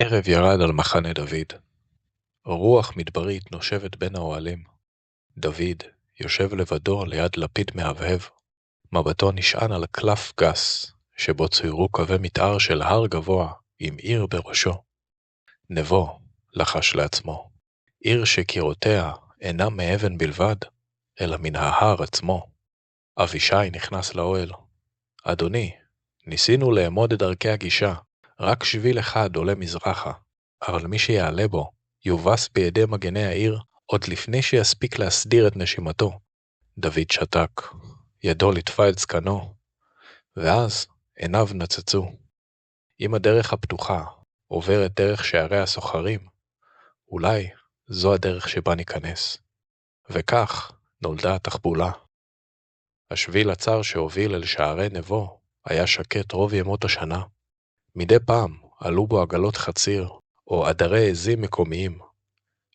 ערב ירד על מחנה דוד. רוח מדברית נושבת בין האוהלים. דוד יושב לבדו ליד לפיד מהבהב. מבטו נשען על קלף גס, שבו צוירו קווי מתאר של הר גבוה עם עיר בראשו. נבו, לחש לעצמו, עיר שקירותיה אינם מאבן בלבד, אלא מן ההר עצמו. אבישי נכנס לאוהל. אדוני, ניסינו לאמוד את דרכי הגישה, רק שביל אחד עולה מזרחה, אבל מי שיעלה בו יובס בידי מגני העיר עוד לפני שיספיק להסדיר את נשימתו. דוד שתק, ידו לטפה את זקנו, ואז עיניו נצצו. אם הדרך הפתוחה עוברת דרך שערי הסוחרים, אולי זו הדרך שבה ניכנס. וכך נולדה התחבולה. השביל הצר שהוביל אל שערי נבו היה שקט רוב ימות השנה. מדי פעם עלו בו עגלות חציר או עדרי עזים מקומיים,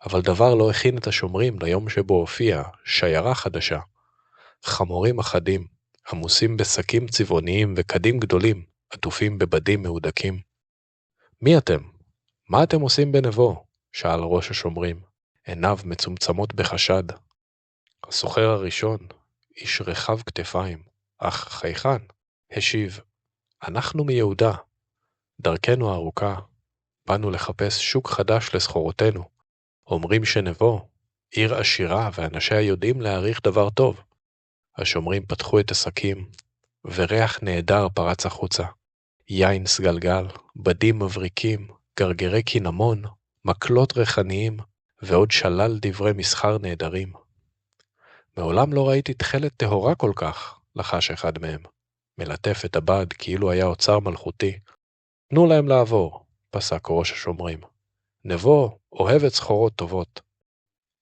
אבל דבר לא הכין את השומרים ליום שבו הופיעה שיירה חדשה. חמורים אחדים, עמוסים בשקים צבעוניים וקדים גדולים, עטופים בבדים מהודקים. מי אתם? מה אתם עושים בנבו? שאל ראש השומרים, עיניו מצומצמות בחשד. הסוחר הראשון, איש רחב כתפיים, אך חייכן, השיב, אנחנו מיהודה. דרכנו ארוכה, באנו לחפש שוק חדש לסחורותינו. אומרים שנבו, עיר עשירה ואנשיה יודעים להעריך דבר טוב. השומרים פתחו את השקים, וריח נהדר פרץ החוצה. יין סגלגל, בדים מבריקים, גרגרי קינמון, מקלות ריחניים, ועוד שלל דברי מסחר נהדרים. מעולם לא ראיתי תכלת טהורה כל כך, לחש אחד מהם. מלטף את הבד כאילו היה אוצר מלכותי. תנו להם לעבור, פסק ראש השומרים. נבו אוהבת סחורות טובות.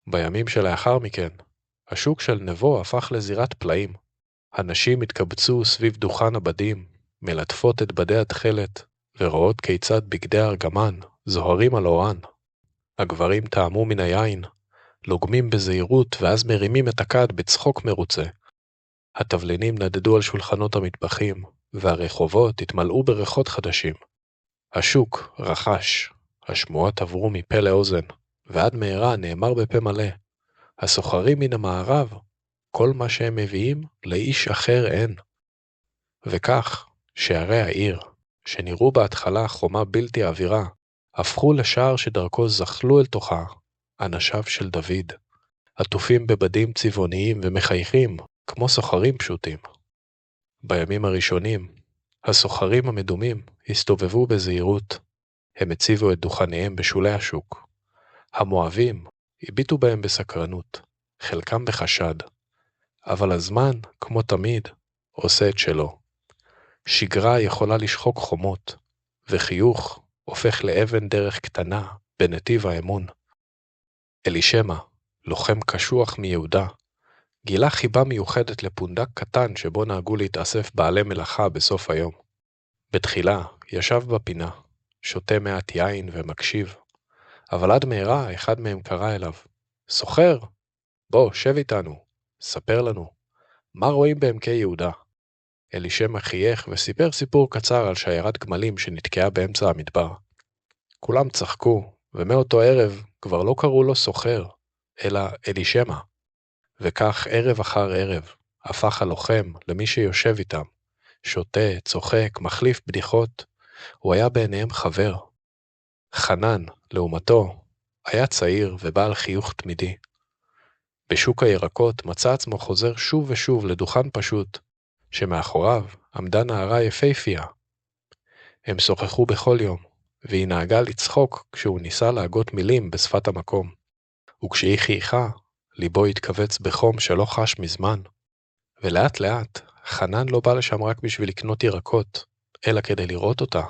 בימים שלאחר מכן, השוק של נבו הפך לזירת פלאים. הנשים התקבצו סביב דוכן הבדים, מלטפות את בדי התכלת, ורואות כיצד בגדי ארגמן זוהרים על אורן. הגברים טעמו מן היין, לוגמים בזהירות ואז מרימים את הכד בצחוק מרוצה. התבלינים נדדו על שולחנות המטבחים, והרחובות התמלאו בריחות חדשים. השוק רחש, השמועות עברו מפה לאוזן, ועד מהרה נאמר בפה מלא, הסוחרים מן המערב, כל מה שהם מביאים לאיש אחר אין. וכך, שערי העיר, שנראו בהתחלה חומה בלתי עבירה, הפכו לשער שדרכו זחלו אל תוכה, אנשיו של דוד, עטופים בבדים צבעוניים ומחייכים, כמו סוחרים פשוטים. בימים הראשונים, הסוחרים המדומים הסתובבו בזהירות. הם הציבו את דוכניהם בשולי השוק. המואבים הביטו בהם בסקרנות, חלקם בחשד. אבל הזמן, כמו תמיד, עושה את שלו. שגרה יכולה לשחוק חומות, וחיוך הופך לאבן דרך קטנה בנתיב האמון. אלישמע, לוחם קשוח מיהודה, גילה חיבה מיוחדת לפונדק קטן שבו נהגו להתאסף בעלי מלאכה בסוף היום. בתחילה ישב בפינה, שותה מעט יין ומקשיב, אבל עד מהרה אחד מהם קרא אליו, סוחר, בוא, שב איתנו, ספר לנו, מה רואים בעמקי יהודה? אלישמע חייך וסיפר סיפור קצר על שיירת גמלים שנתקעה באמצע המדבר. כולם צחקו, ומאותו ערב כבר לא קראו לו סוחר, אלא אלישמע. וכך ערב אחר ערב, הפך הלוחם למי שיושב איתם, שותה, צוחק, מחליף בדיחות, הוא היה בעיניהם חבר. חנן, לעומתו, היה צעיר ובעל חיוך תמידי. בשוק הירקות מצא עצמו חוזר שוב ושוב לדוכן פשוט, שמאחוריו עמדה נערה יפהפייה. הם שוחחו בכל יום, והיא נהגה לצחוק כשהוא ניסה להגות מילים בשפת המקום. וכשהיא חייכה, ליבו התכווץ בחום שלא חש מזמן. ולאט לאט, חנן לא בא לשם רק בשביל לקנות ירקות, אלא כדי לראות אותה.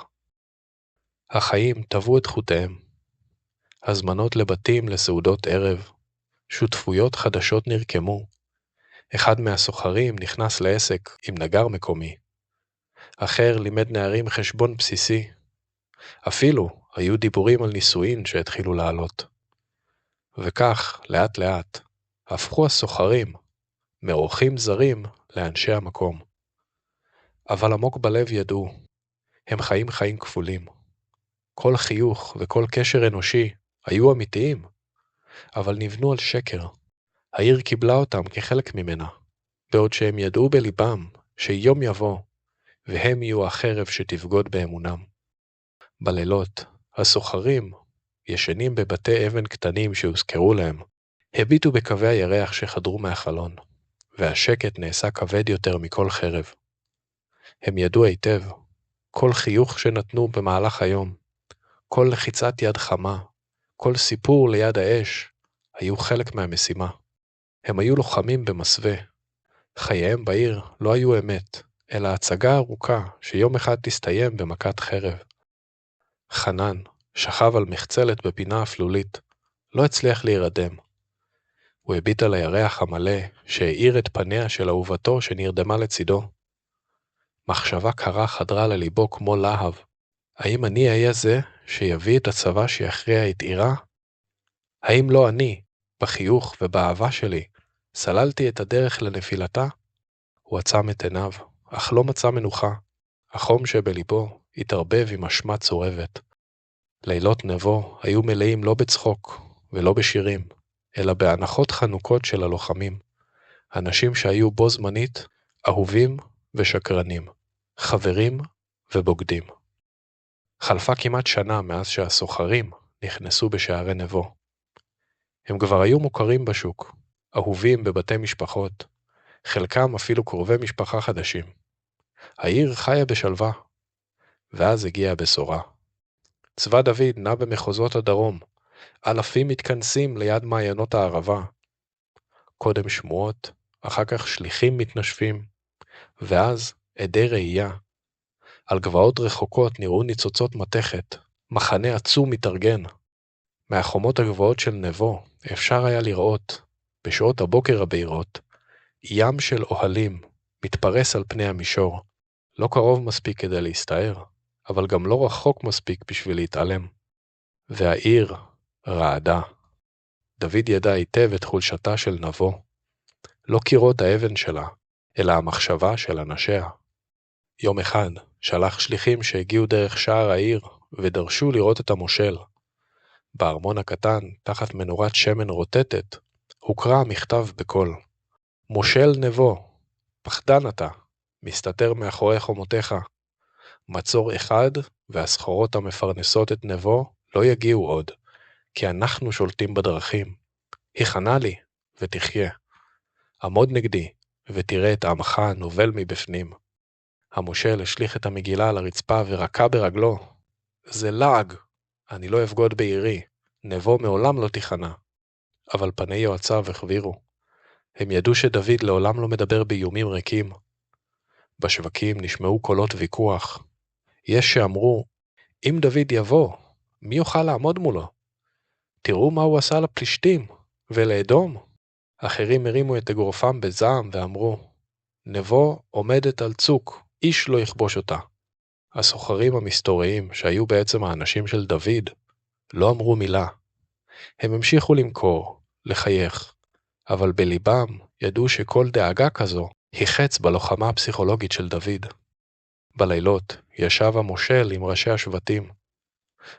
החיים טבעו את חוטיהם. הזמנות לבתים לסעודות ערב, שותפויות חדשות נרקמו. אחד מהסוחרים נכנס לעסק עם נגר מקומי. אחר לימד נערים חשבון בסיסי. אפילו היו דיבורים על נישואין שהתחילו לעלות. וכך, לאט לאט, הפכו הסוחרים, מאורחים זרים לאנשי המקום. אבל עמוק בלב ידעו, הם חיים חיים כפולים. כל חיוך וכל קשר אנושי היו אמיתיים, אבל נבנו על שקר. העיר קיבלה אותם כחלק ממנה, בעוד שהם ידעו בליבם שיום יבוא, והם יהיו החרב שתבגוד באמונם. בלילות, הסוחרים, ישנים בבתי אבן קטנים שהוזכרו להם, הביטו בקווי הירח שחדרו מהחלון, והשקט נעשה כבד יותר מכל חרב. הם ידעו היטב, כל חיוך שנתנו במהלך היום, כל לחיצת יד חמה, כל סיפור ליד האש, היו חלק מהמשימה. הם היו לוחמים במסווה. חייהם בעיר לא היו אמת, אלא הצגה ארוכה שיום אחד תסתיים במכת חרב. חנן, שכב על מחצלת בפינה אפלולית, לא הצליח להירדם. הוא הביט על הירח המלא שהאיר את פניה של אהובתו שנרדמה לצידו. מחשבה קרה חדרה לליבו כמו להב. האם אני אהיה זה שיביא את הצבא שיכריע את עירה? האם לא אני, בחיוך ובאהבה שלי, סללתי את הדרך לנפילתה? הוא עצם את עיניו, אך לא מצא מנוחה. החום שבליבו התערבב עם אשמה צורבת. לילות נבו היו מלאים לא בצחוק ולא בשירים, אלא בהנחות חנוכות של הלוחמים. אנשים שהיו בו זמנית, אהובים ושקרנים, חברים ובוגדים. חלפה כמעט שנה מאז שהסוחרים נכנסו בשערי נבו. הם כבר היו מוכרים בשוק, אהובים בבתי משפחות, חלקם אפילו קרובי משפחה חדשים. העיר חיה בשלווה, ואז הגיעה הבשורה. צבא דוד נע במחוזות הדרום, אלפים מתכנסים ליד מעיינות הערבה. קודם שמועות, אחר כך שליחים מתנשפים, ואז עדי ראייה. על גבעות רחוקות נראו ניצוצות מתכת, מחנה עצום מתארגן. מהחומות הגבוהות של נבו אפשר היה לראות, בשעות הבוקר הבהירות, ים של אוהלים מתפרס על פני המישור, לא קרוב מספיק כדי להסתער, אבל גם לא רחוק מספיק בשביל להתעלם. והעיר רעדה. דוד ידע היטב את חולשתה של נבו, לא קירות האבן שלה, אלא המחשבה של אנשיה. יום אחד שלח שליחים שהגיעו דרך שער העיר ודרשו לראות את המושל. בארמון הקטן, תחת מנורת שמן רוטטת, הוקרא המכתב בקול. מושל נבו, פחדן אתה, מסתתר מאחורי חומותיך. מצור אחד והסחורות המפרנסות את נבו לא יגיעו עוד, כי אנחנו שולטים בדרכים. היכנע לי ותחיה. עמוד נגדי ותראה את עמך נובל מבפנים. המושל השליך את המגילה על הרצפה ורקע ברגלו. זה לעג, אני לא אפגוד בעירי, נבו מעולם לא תיכנע. אבל פני יועציו החבירו. הם ידעו שדוד לעולם לא מדבר באיומים ריקים. בשווקים נשמעו קולות ויכוח. יש שאמרו, אם דוד יבוא, מי יוכל לעמוד מולו? תראו מה הוא עשה לפלישתים ולאדום. אחרים הרימו את אגרופם בזעם ואמרו, נבו עומדת על צוק, איש לא יכבוש אותה. הסוחרים המסתוריים, שהיו בעצם האנשים של דוד, לא אמרו מילה. הם המשיכו למכור, לחייך, אבל בליבם ידעו שכל דאגה כזו היא חץ בלוחמה הפסיכולוגית של דוד. בלילות ישב המושל עם ראשי השבטים.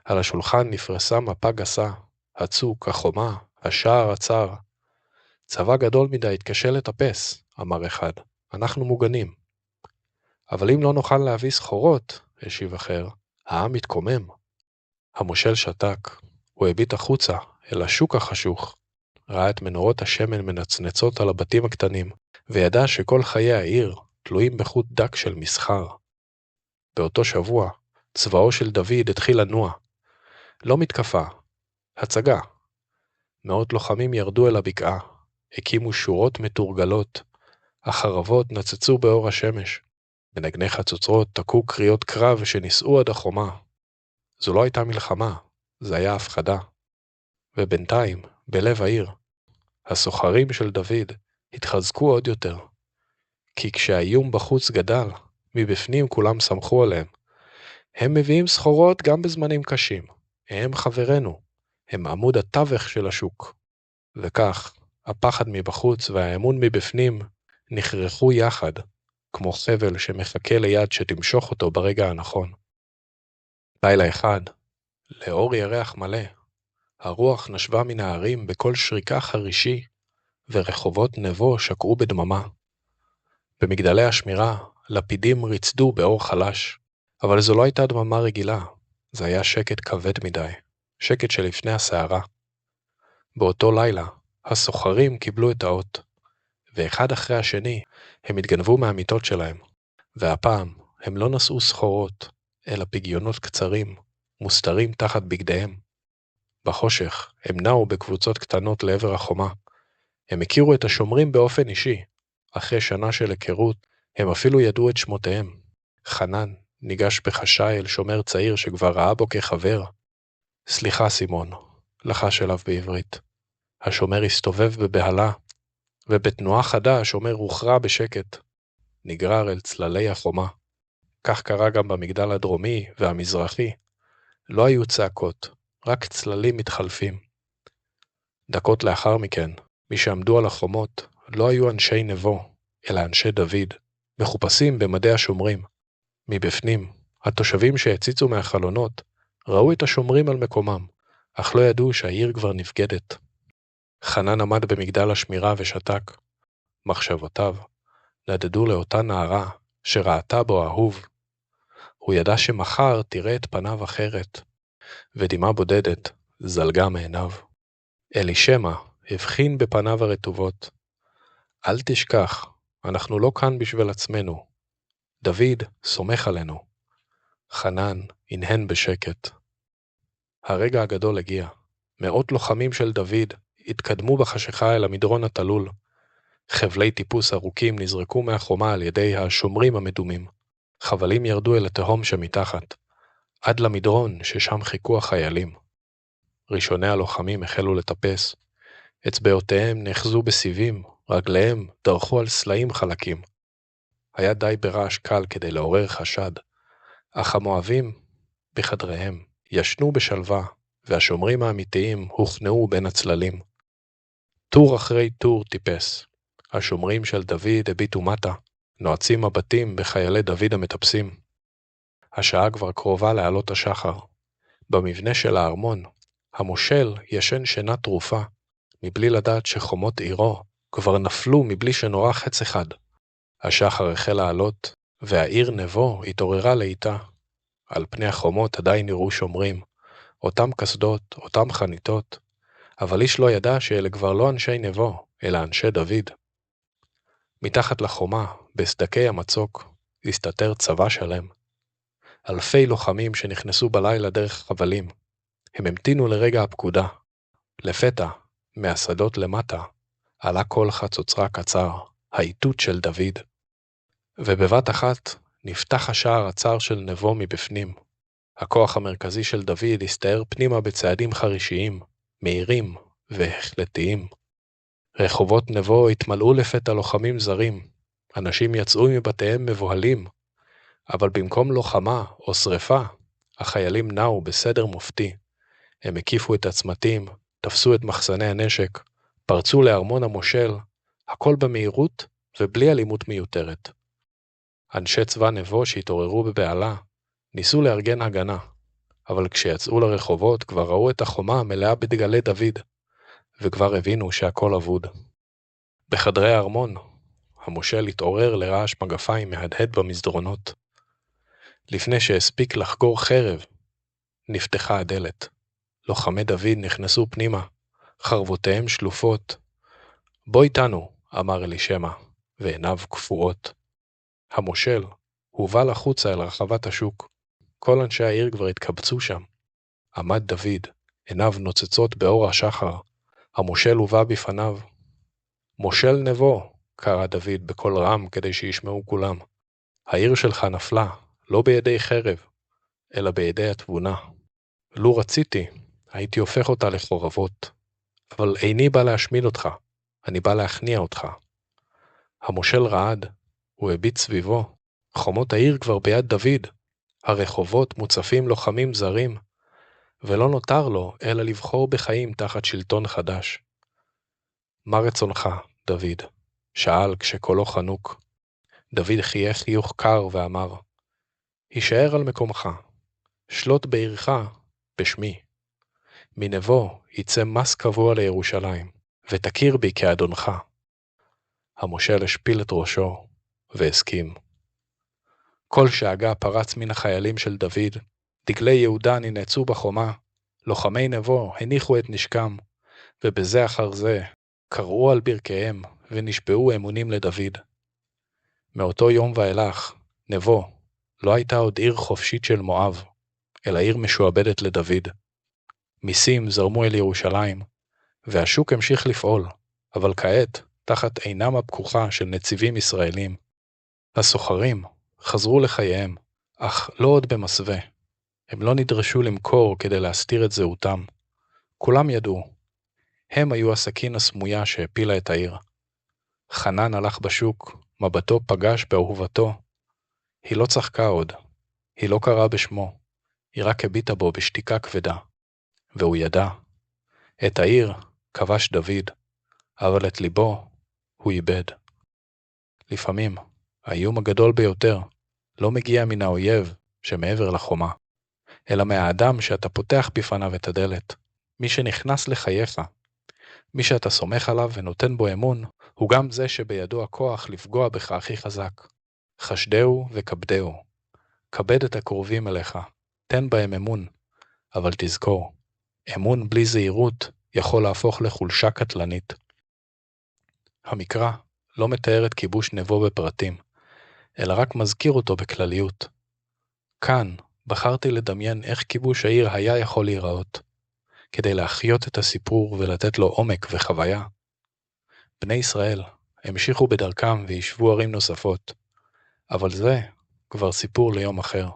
על השולחן נפרסה מפה גסה, הצוק, החומה, השער הצר. צבא גדול מדי התקשה לטפס, אמר אחד, אנחנו מוגנים. אבל אם לא נוכל להביא סחורות, השיב אחר, העם מתקומם. המושל שתק, הוא הביט החוצה אל השוק החשוך, ראה את מנורות השמן מנצנצות על הבתים הקטנים, וידע שכל חיי העיר תלויים בחוט דק של מסחר. באותו שבוע, צבאו של דוד התחיל לנוע. לא מתקפה, הצגה. מאות לוחמים ירדו אל הבקעה, הקימו שורות מתורגלות, החרבות נצצו באור השמש. מנגני חצוצרות תקעו קריאות קרב שנישאו עד החומה. זו לא הייתה מלחמה, זה היה הפחדה. ובינתיים, בלב העיר, הסוחרים של דוד התחזקו עוד יותר. כי כשהאיום בחוץ גדל, מבפנים כולם סמכו עליהם. הם מביאים סחורות גם בזמנים קשים. הם חברינו. הם עמוד התווך של השוק. וכך, הפחד מבחוץ והאמון מבפנים נכרחו יחד, כמו חבל שמחכה ליד שתמשוך אותו ברגע הנכון. לילה אחד, לאור ירח מלא, הרוח נשבה מן הערים בכל שריקה חרישי, ורחובות נבו שקעו בדממה. במגדלי השמירה, לפידים ריצדו באור חלש, אבל זו לא הייתה דממה רגילה, זה היה שקט כבד מדי, שקט שלפני הסערה. באותו לילה, הסוחרים קיבלו את האות, ואחד אחרי השני הם התגנבו מהמיטות שלהם, והפעם הם לא נשאו סחורות, אלא פגיונות קצרים, מוסתרים תחת בגדיהם. בחושך הם נעו בקבוצות קטנות לעבר החומה. הם הכירו את השומרים באופן אישי. אחרי שנה של היכרות, הם אפילו ידעו את שמותיהם. חנן ניגש בחשאי אל שומר צעיר שכבר ראה בו כחבר. סליחה סימון, לחש אליו בעברית. השומר הסתובב בבהלה, ובתנועה חדה השומר הוכרע בשקט. נגרר אל צללי החומה. כך קרה גם במגדל הדרומי והמזרחי. לא היו צעקות, רק צללים מתחלפים. דקות לאחר מכן, מי שעמדו על החומות לא היו אנשי נבו, אלא אנשי דוד, מחופשים במדי השומרים. מבפנים, התושבים שהציצו מהחלונות ראו את השומרים על מקומם, אך לא ידעו שהעיר כבר נפגדת. חנן עמד במגדל השמירה ושתק. מחשבותיו נדדו לאותה נערה שראתה בו אהוב. הוא ידע שמחר תראה את פניו אחרת, ודמעה בודדת זלגה מעיניו. אלישמע הבחין בפניו הרטובות. אל תשכח, אנחנו לא כאן בשביל עצמנו. דוד סומך עלינו. חנן הנהן בשקט. הרגע הגדול הגיע. מאות לוחמים של דוד התקדמו בחשיכה אל המדרון התלול. חבלי טיפוס ארוכים נזרקו מהחומה על ידי השומרים המדומים. חבלים ירדו אל התהום שמתחת, עד למדרון ששם חיכו החיילים. ראשוני הלוחמים החלו לטפס. אצבעותיהם נחזו בסיבים, רגליהם דרכו על סלעים חלקים. היה די ברעש קל כדי לעורר חשד, אך המואבים בחדריהם ישנו בשלווה, והשומרים האמיתיים הוכנעו בין הצללים. טור אחרי טור טיפס. השומרים של דוד הביטו מטה, נועצים מבטים בחיילי דוד המטפסים. השעה כבר קרובה לעלות השחר. במבנה של הארמון, המושל ישן שינה תרופה, מבלי לדעת שחומות עירו כבר נפלו מבלי שנורא חץ אחד. השחר החל לעלות, והעיר נבו התעוררה לאיטה. על פני החומות עדיין נראו שומרים, אותם קסדות, אותם חניתות, אבל איש לא ידע שאלה כבר לא אנשי נבו, אלא אנשי דוד. מתחת לחומה, בסדקי המצוק, הסתתר צבא שלם. אלפי לוחמים שנכנסו בלילה דרך חבלים. הם המתינו לרגע הפקודה. לפתע, מהשדות למטה, עלה קול חצוצרה קצר, האיתות של דוד. ובבת אחת נפתח השער הצר של נבו מבפנים. הכוח המרכזי של דוד הסתער פנימה בצעדים חרישיים, מהירים והחלטיים. רחובות נבו התמלאו לפתע לוחמים זרים. אנשים יצאו מבתיהם מבוהלים, אבל במקום לוחמה או שריפה, החיילים נעו בסדר מופתי. הם הקיפו את הצמתים, תפסו את מחסני הנשק, פרצו לארמון המושל, הכל במהירות ובלי אלימות מיותרת. אנשי צבא נבו שהתעוררו בבעלה, ניסו לארגן הגנה, אבל כשיצאו לרחובות כבר ראו את החומה מלאה בדגלי דוד, וכבר הבינו שהכל אבוד. בחדרי הארמון, המושל התעורר לרעש מגפיים מהדהד במסדרונות. לפני שהספיק לחגור חרב, נפתחה הדלת. לוחמי דוד נכנסו פנימה, חרבותיהם שלופות. בוא איתנו, אמר אלישמע, ועיניו קפואות. המושל הובא לחוצה אל רחבת השוק. כל אנשי העיר כבר התקבצו שם. עמד דוד, עיניו נוצצות באור השחר. המושל הובא בפניו. מושל נבו, קרא דוד בקול רם כדי שישמעו כולם. העיר שלך נפלה, לא בידי חרב, אלא בידי התבונה. לו רציתי, הייתי הופך אותה לחורבות. אבל איני בא להשמיד אותך, אני בא להכניע אותך. המושל רעד, הוא הביט סביבו. חומות העיר כבר ביד דוד. הרחובות מוצפים לוחמים זרים, ולא נותר לו אלא לבחור בחיים תחת שלטון חדש. מה רצונך, דוד? שאל כשקולו חנוק. דוד חייך חיוך קר ואמר, הישאר על מקומך, שלוט בעירך, בשמי. מנבו יצא מס קבוע לירושלים, ותכיר בי כאדונך. המושל השפיל את ראשו, והסכים. כל שאגה פרץ מן החיילים של דוד, דגלי יהודה ננעצו בחומה, לוחמי נבו הניחו את נשקם, ובזה אחר זה קראו על ברכיהם, ונשבעו אמונים לדוד. מאותו יום ואילך, נבו לא הייתה עוד עיר חופשית של מואב, אלא עיר משועבדת לדוד. מיסים זרמו אל ירושלים, והשוק המשיך לפעול, אבל כעת תחת עינם הפקוחה של נציבים ישראלים. הסוחרים חזרו לחייהם, אך לא עוד במסווה. הם לא נדרשו למכור כדי להסתיר את זהותם. כולם ידעו. הם היו הסכין הסמויה שהפילה את העיר. חנן הלך בשוק, מבטו פגש באהובתו. היא לא צחקה עוד. היא לא קראה בשמו. היא רק הביטה בו בשתיקה כבדה. והוא ידע. את העיר כבש דוד, אבל את ליבו הוא איבד. לפעמים, האיום הגדול ביותר לא מגיע מן האויב שמעבר לחומה, אלא מהאדם שאתה פותח בפניו את הדלת, מי שנכנס לחייך. מי שאתה סומך עליו ונותן בו אמון, הוא גם זה שבידו הכוח לפגוע בך הכי חזק. חשדהו וכבדהו. כבד את הקרובים אליך, תן בהם אמון, אבל תזכור, אמון בלי זהירות יכול להפוך לחולשה קטלנית. המקרא לא מתאר את כיבוש נבו בפרטים, אלא רק מזכיר אותו בכלליות. כאן בחרתי לדמיין איך כיבוש העיר היה יכול להיראות, כדי להחיות את הסיפור ולתת לו עומק וחוויה. בני ישראל המשיכו בדרכם וישבו ערים נוספות, אבל זה כבר סיפור ליום אחר.